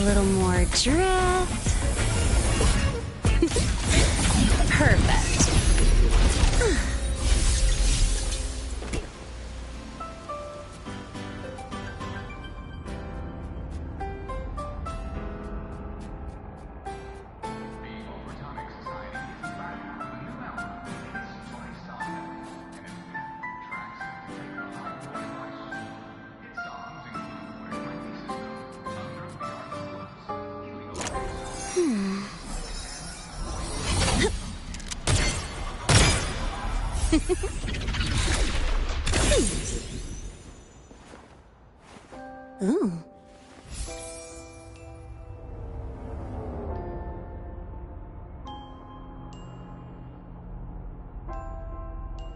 little more drift. Perfect. Ooh.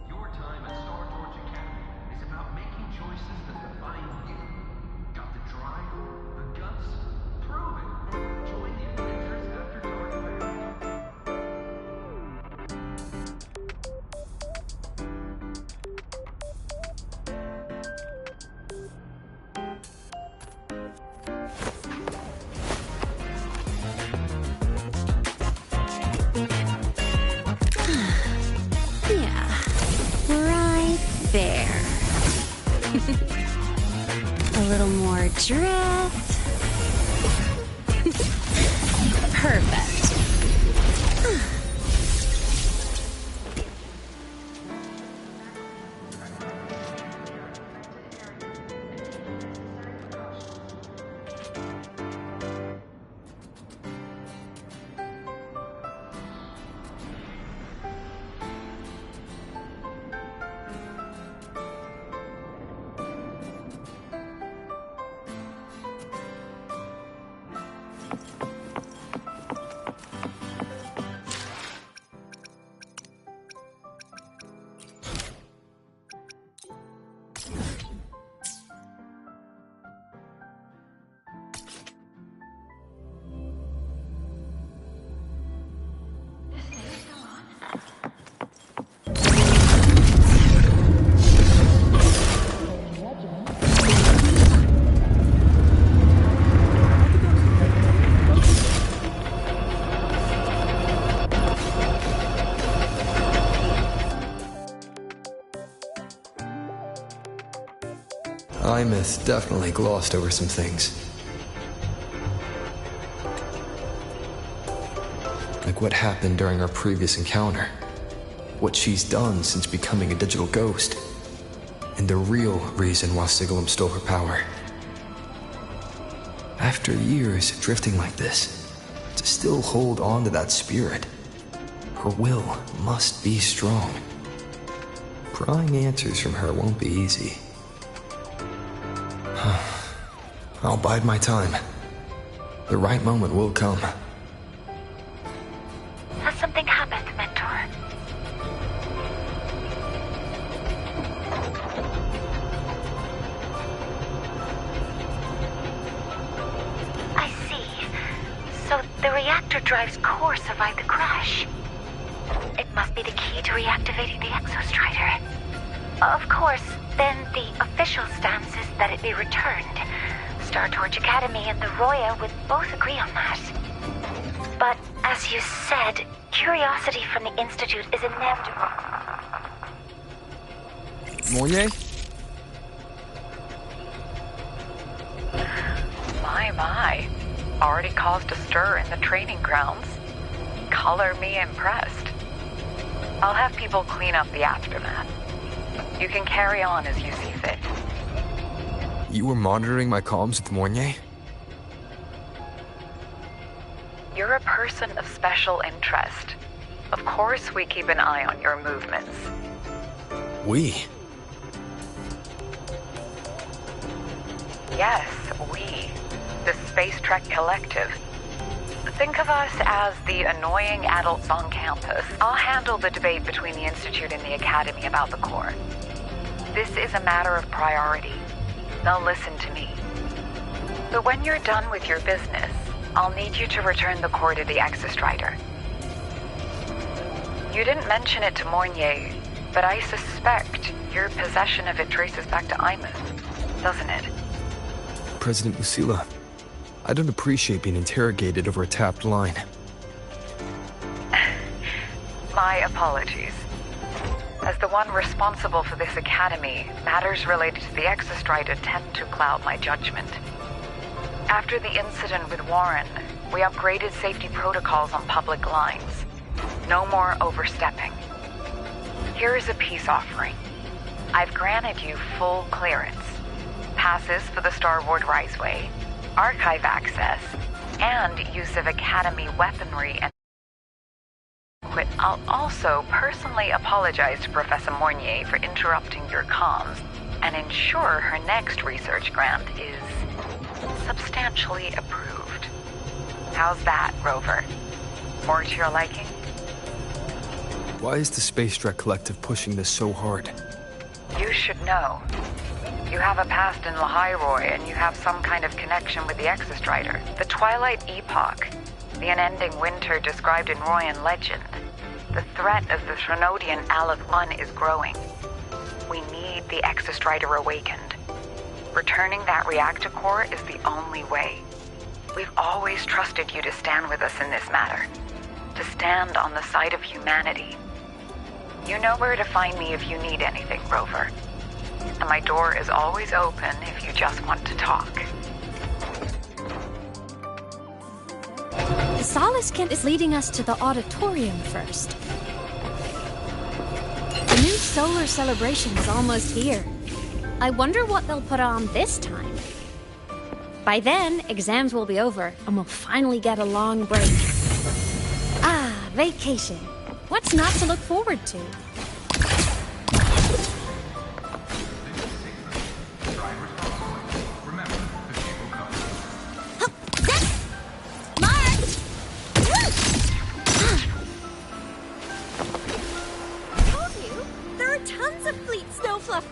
Your time at Star Torch Academy is about making choices that define you. Got the drive, the guts? Prove it. Join the Adventures After Dark plan. Yeah, right there. A little more drift. Perfect. Aemeath definitely glossed over some things. Like what happened during our previous encounter. What she's done since becoming a digital ghost. And the real reason why Sigalem stole her power. After years drifting like this, to still hold on to that spirit, her will must be strong. Prying answers from her won't be easy. I'll bide my time. The right moment will come. Has something happened, Mentor? I see. So the reactor drive's core survived the crash. It must be the key to reactivating the Exostrider. Of course, then the official stance is that it be returned. Star Torch Academy and the Roya would both agree on that. But, as you said, curiosity from the Institute is inevitable. Mournier? My. Already caused a stir in the training grounds. Color me impressed. I'll have people clean up the aftermath. You can carry on as you see fit. You were monitoring my comms with Mournier? You're a person of special interest. Of course we keep an eye on your movements. We? Yes, we. The Space Trek Collective. Think of us as the annoying adults on campus. I'll handle the debate between the Institute and the Academy about the core. This is a matter of priority. Now listen to me. But when you're done with your business, I'll need you to return the core to the Exostrider. You didn't mention it to Mournier, but I suspect your possession of it traces back to Aemeath, doesn't it? President Lucilla. I don't appreciate being interrogated over a tapped line. My apologies. As the one responsible for this academy, matters related to the Exostrider tend to cloud my judgment. After the incident with Warren, we upgraded safety protocols on public lines. No more overstepping. Here is a peace offering. I've granted you full clearance. Passes for the Starboard Riseway, archive access, and use of Academy weaponry and equipment. I'll also personally apologize to Professor Mornier for interrupting your comms and ensure her next research grant is substantially approved. How's that, Rover? More to your liking? Why is the Space Trek Collective pushing this so hard? You should know. You have a past in Lahairoy, and you have some kind of connection with the Exostrider. The Twilight Epoch, the unending winter described in Royan legend. The threat of the Threnodian Aleph 1 is growing. We need the Exostrider awakened. Returning that reactor core is the only way. We've always trusted you to stand with us in this matter. To stand on the side of humanity. You know where to find me if you need anything, Rover. And my door is always open if you just want to talk. The Soliskin is leading us to the auditorium first. The new solar celebration is almost here. I wonder what they'll put on this time. By then, exams will be over, and we'll finally get a long break. Ah, vacation. What's not to look forward to?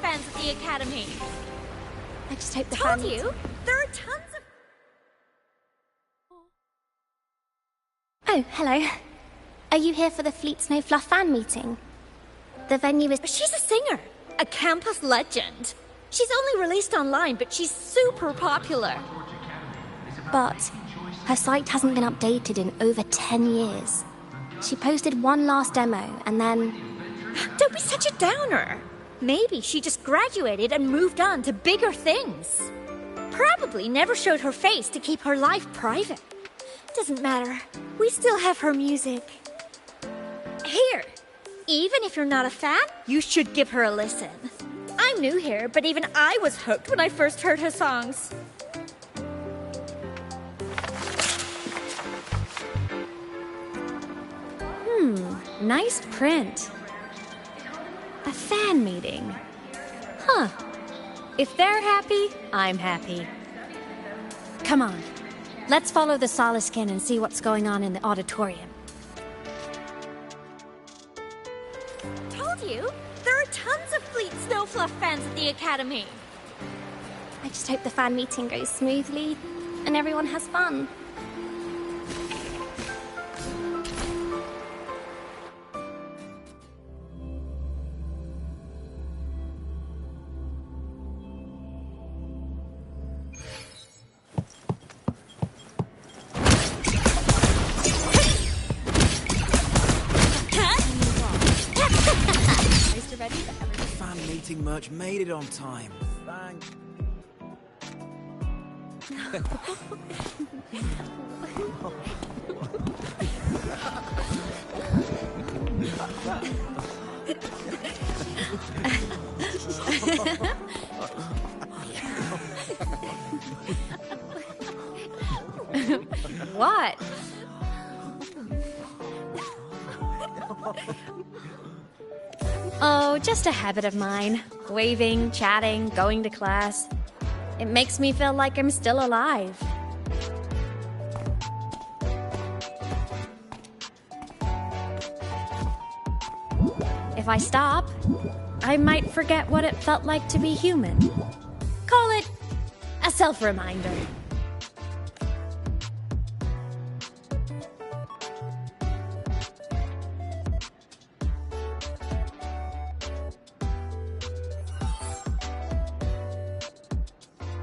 Fans at the Academy. I just hope the Told fans... you, there are tons of... Oh, hello. Are you here for the Fleet Snow Fluff fan meeting? The venue is... She's a singer, a campus legend. She's only released online, but she's super popular. But her site hasn't been updated in over 10 years. She posted one last demo, and then... Don't be such a downer. Maybe she just graduated and moved on to bigger things. Probably never showed her face to keep her life private. Doesn't matter. We still have her music. Here, even if you're not a fan, you should give her a listen. I'm new here, but even I was hooked when I first heard her songs. Nice print. A fan meeting. Huh. If they're happy, I'm happy. Come on. Let's follow the Soliskin and see what's going on in the auditorium. Told you, there are tons of Fleet Snow Fluff fans at the Academy. I just hope the fan meeting goes smoothly and everyone has fun. Merch made it on time. Thank. What? Oh, just a habit of mine. Waving, chatting, going to class. It makes me feel like I'm still alive. If I stop, I might forget what it felt like to be human. Call it a self-reminder.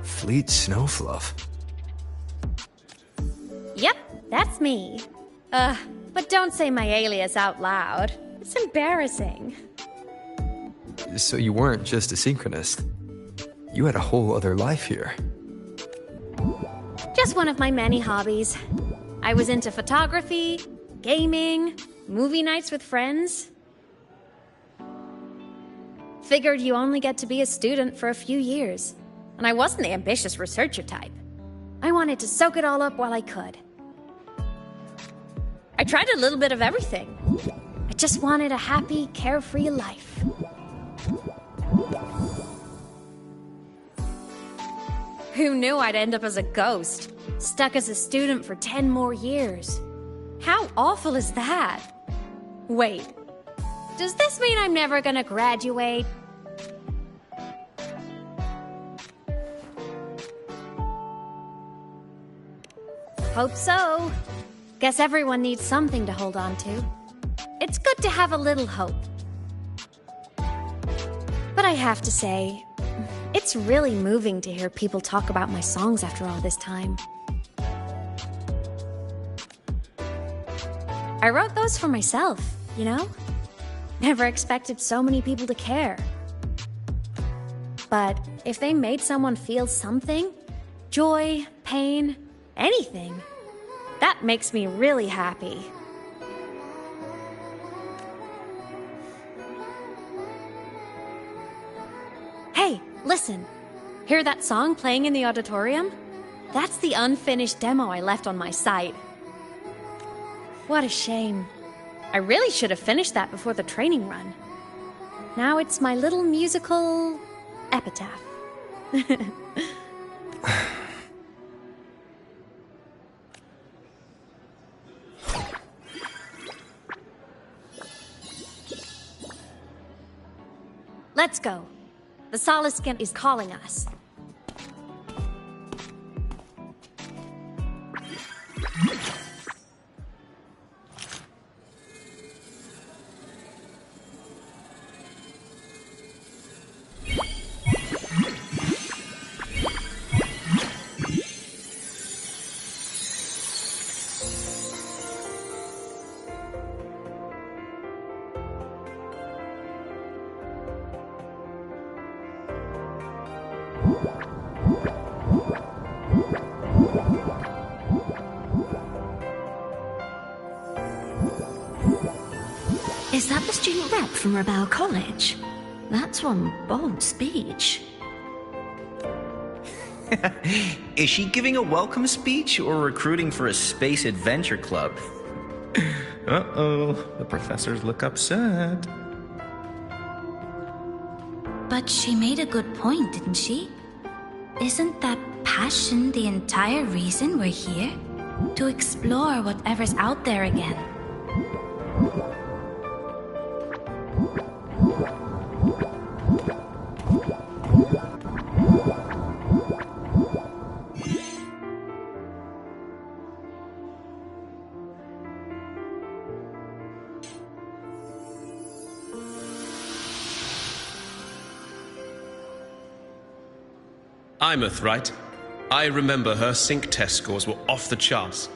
Fleet Snowfluff. That's me. But don't say my alias out loud. It's embarrassing. So you weren't just a synchronist. You had a whole other life here. Just one of my many hobbies. I was into photography, gaming, movie nights with friends. Figured you only get to be a student for a few years. And I wasn't the ambitious researcher type. I wanted to soak it all up while I could. I tried a little bit of everything. I just wanted a happy, carefree life. Who knew I'd end up as a ghost, stuck as a student for 10 more years? How awful is that? Wait, does this mean I'm never gonna graduate? Hope so. Guess everyone needs something to hold on to. It's good to have a little hope. But I have to say, it's really moving to hear people talk about my songs after all this time. I wrote those for myself, you know? Never expected so many people to care. But if they made someone feel something, joy, pain, anything, that makes me really happy. Hey, listen. Hear that song playing in the auditorium? That's the unfinished demo I left on my site. What a shame. I really should have finished that before the training run. Now it's my little musical epitaph. Let's go. The Soliscan is calling us. Is that the student rep from Rebel College? That's one bold speech. Is she giving a welcome speech or recruiting for a space adventure club? Uh-oh, the professors look upset. But she made a good point, didn't she? Isn't that passion the entire reason we're here? To explore whatever's out there again. Aemeath, right? I remember her sync test scores were off the charts.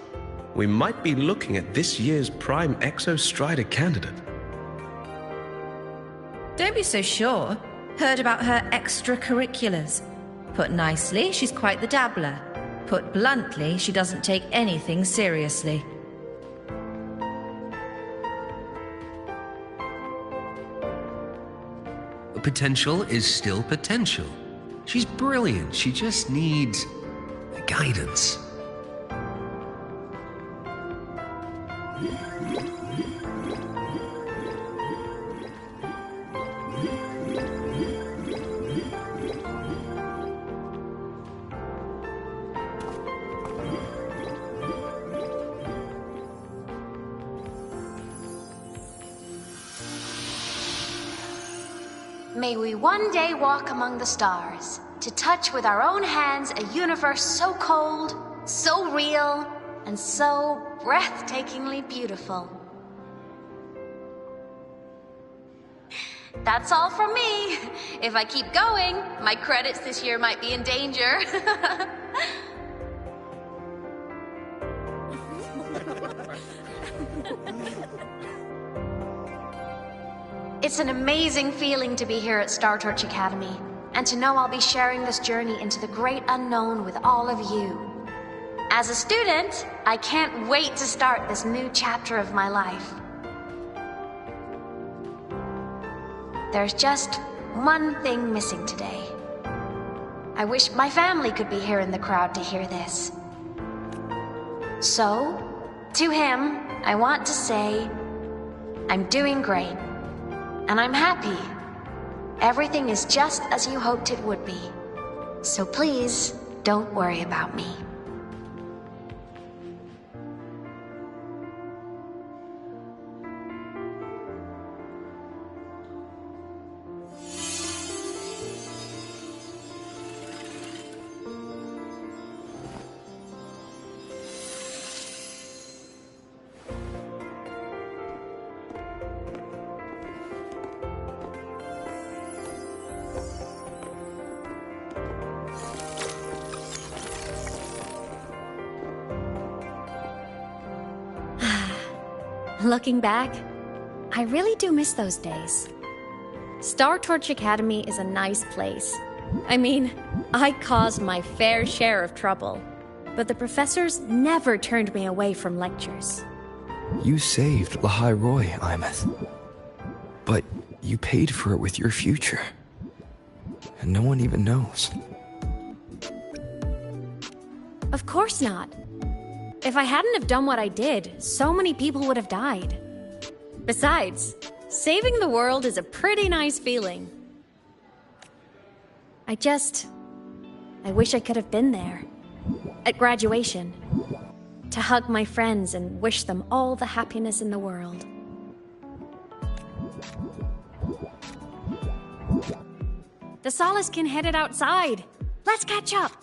We might be looking at this year's prime Exostrider candidate. Don't be so sure. Heard about her extracurriculars. Put nicely, she's quite the dabbler. Put bluntly, she doesn't take anything seriously. Potential is still potential. She's brilliant. She just needs guidance. May we one day walk among the stars, to touch with our own hands a universe so cold, so real, and so breathtakingly beautiful. That's all from me. If I keep going, my credits this year might be in danger. It's an amazing feeling to be here at Star Torch Academy, and to know I'll be sharing this journey into the great unknown with all of you. As a student, I can't wait to start this new chapter of my life. There's just one thing missing today. I wish my family could be here in the crowd to hear this. So, to him, I want to say, I'm doing great, and I'm happy. Everything is just as you hoped it would be. So please, don't worry about me. Looking back, I really do miss those days. Star Torch Academy is a nice place. I mean, I caused my fair share of trouble, but the professors never turned me away from lectures. You saved Lahai Roy, Aemeath. But you paid for it with your future. And no one even knows. Of course not. If I hadn't have done what I did, so many people would have died. Besides, saving the world is a pretty nice feeling. I wish I could have been there. At graduation. To hug my friends and wish them all the happiness in the world. The Solaskin headed outside. Let's catch up.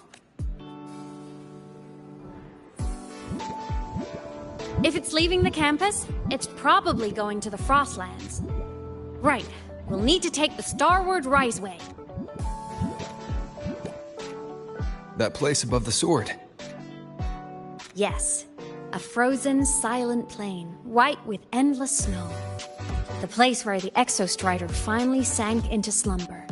If it's leaving the campus, it's probably going to the Frostlands. Right, we'll need to take the Starward Riseway. That place above the sword. Yes, a frozen, silent plain, white with endless snow. The place where the Exostrider finally sank into slumber.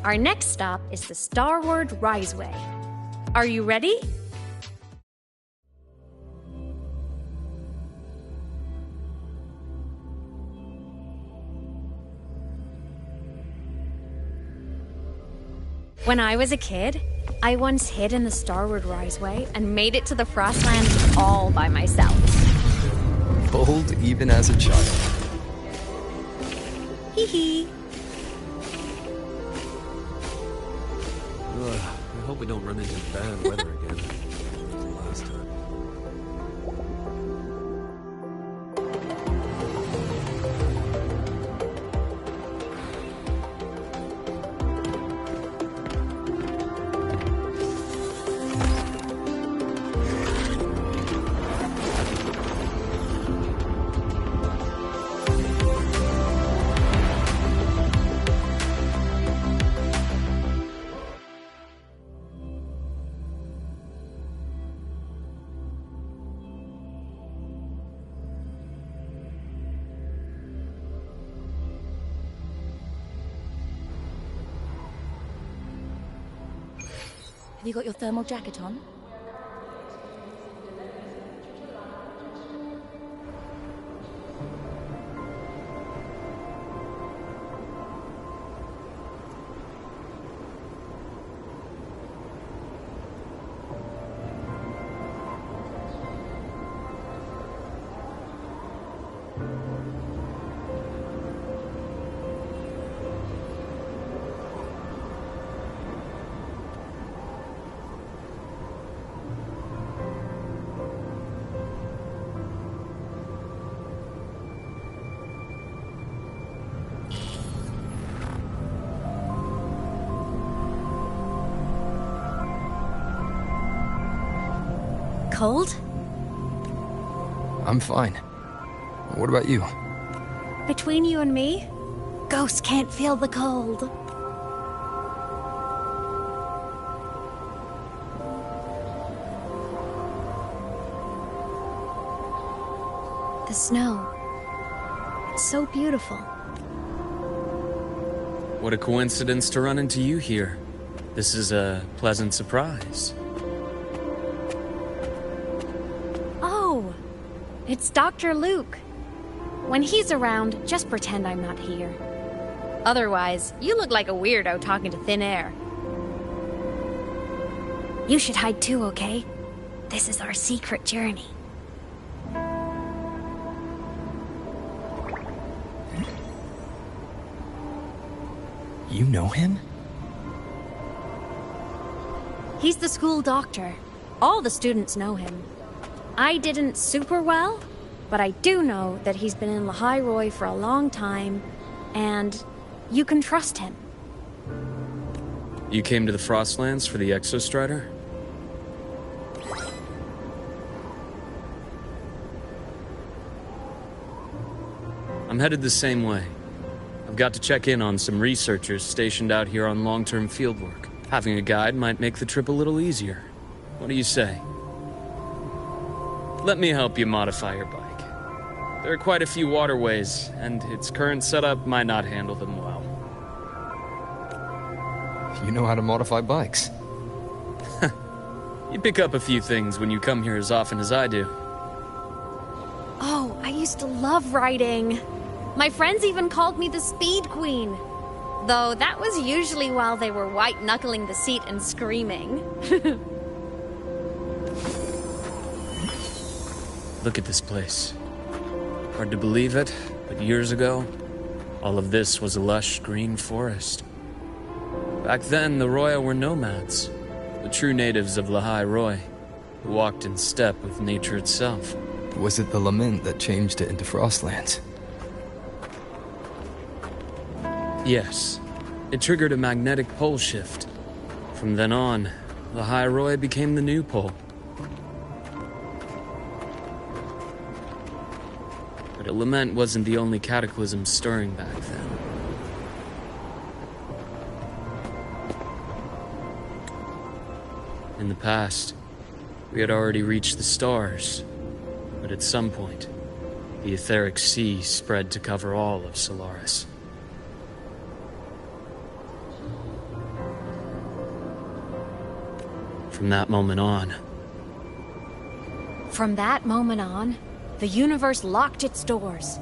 Our next stop is the Starward Riseway. Are you ready? When I was a kid, I once hid in the Starward Riseway and made it to the Frostlands all by myself. Bold even as a child. Hee hee. I hope we don't run into bad weather again. Like the last time. Have you got your thermal jacket on? Cold? I'm fine. What about you? Between you and me, ghosts can't feel the cold. The snow. It's so beautiful. What a coincidence to run into you here. This is a pleasant surprise. Oh, it's Dr. Luke. When he's around, just pretend I'm not here. Otherwise, you look like a weirdo talking to thin air. You should hide too, okay? This is our secret journey. You know him? He's the school doctor. All the students know him. I didn't super well, but I do know that he's been in Lahai Roi for a long time, and you can trust him. You came to the Frostlands for the Exostrider? I'm headed the same way. I've got to check in on some researchers stationed out here on long-term fieldwork. Having a guide might make the trip a little easier. What do you say? Let me help you modify your bike. There are quite a few waterways, and its current setup might not handle them well. You know how to modify bikes. You pick up a few things when you come here as often as I do. Oh, I used to love riding. My friends even called me the Speed Queen. Though that was usually while they were white-knuckling the seat and screaming. Look at this place. Hard to believe it, but years ago, all of this was a lush green forest. Back then, the Roya were nomads, the true natives of Lahai Roi, who walked in step with nature itself. Was it the lament that changed it into Frostlands? Yes. It triggered a magnetic pole shift. From then on, Lahai Roi became the new pole. But a lament wasn't the only cataclysm stirring back then. In the past, we had already reached the stars, but at some point, the etheric sea spread to cover all of Solaris. From that moment on, the universe locked its doors.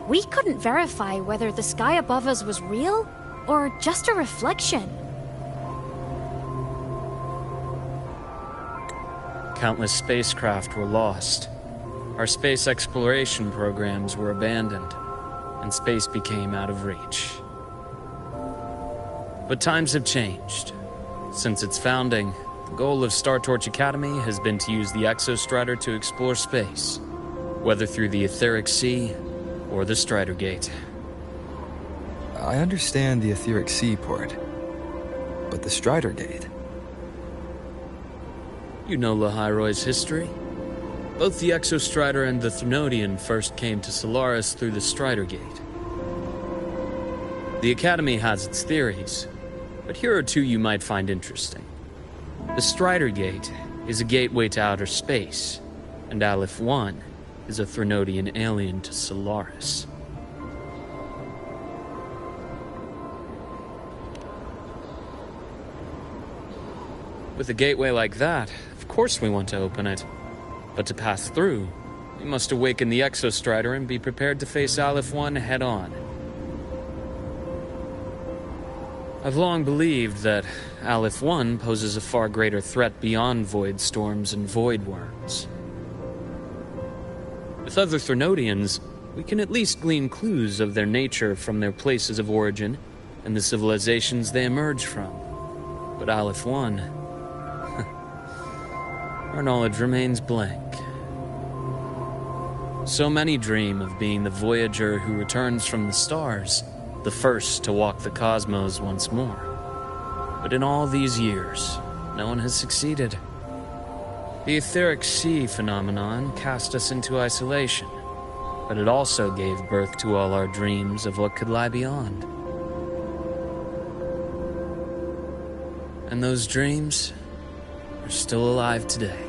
We couldn't verify whether the sky above us was real or just a reflection. Countless spacecraft were lost. Our space exploration programs were abandoned, and space became out of reach. But times have changed. Since its founding, the goal of Star Torch Academy has been to use the Exostrider to explore space, whether through the Etheric Sea or the Strider Gate. I understand the Etheric Sea part, but the Strider Gate? You know Lahai Roi's history. Both the Exostrider and the Thrunodian first came to Solaris through the Strider Gate. The Academy has its theories, but here are two you might find interesting. The Strider Gate is a gateway to outer space, and Aleph 1 is a Thrunodian alien to Solaris. With a gateway like that, of course we want to open it. But to pass through, we must awaken the Exostrider and be prepared to face Aleph 1 head-on. I've long believed that Aleph 1 poses a far greater threat beyond void storms and void worms. With other Thrunodians, we can at least glean clues of their nature from their places of origin and the civilizations they emerge from. But Aleph 1... our knowledge remains blank. So many dream of being the Voyager who returns from the stars, the first to walk the cosmos once more. But in all these years, no one has succeeded. The Etheric Sea phenomenon cast us into isolation, but it also gave birth to all our dreams of what could lie beyond. And those dreams are still alive today.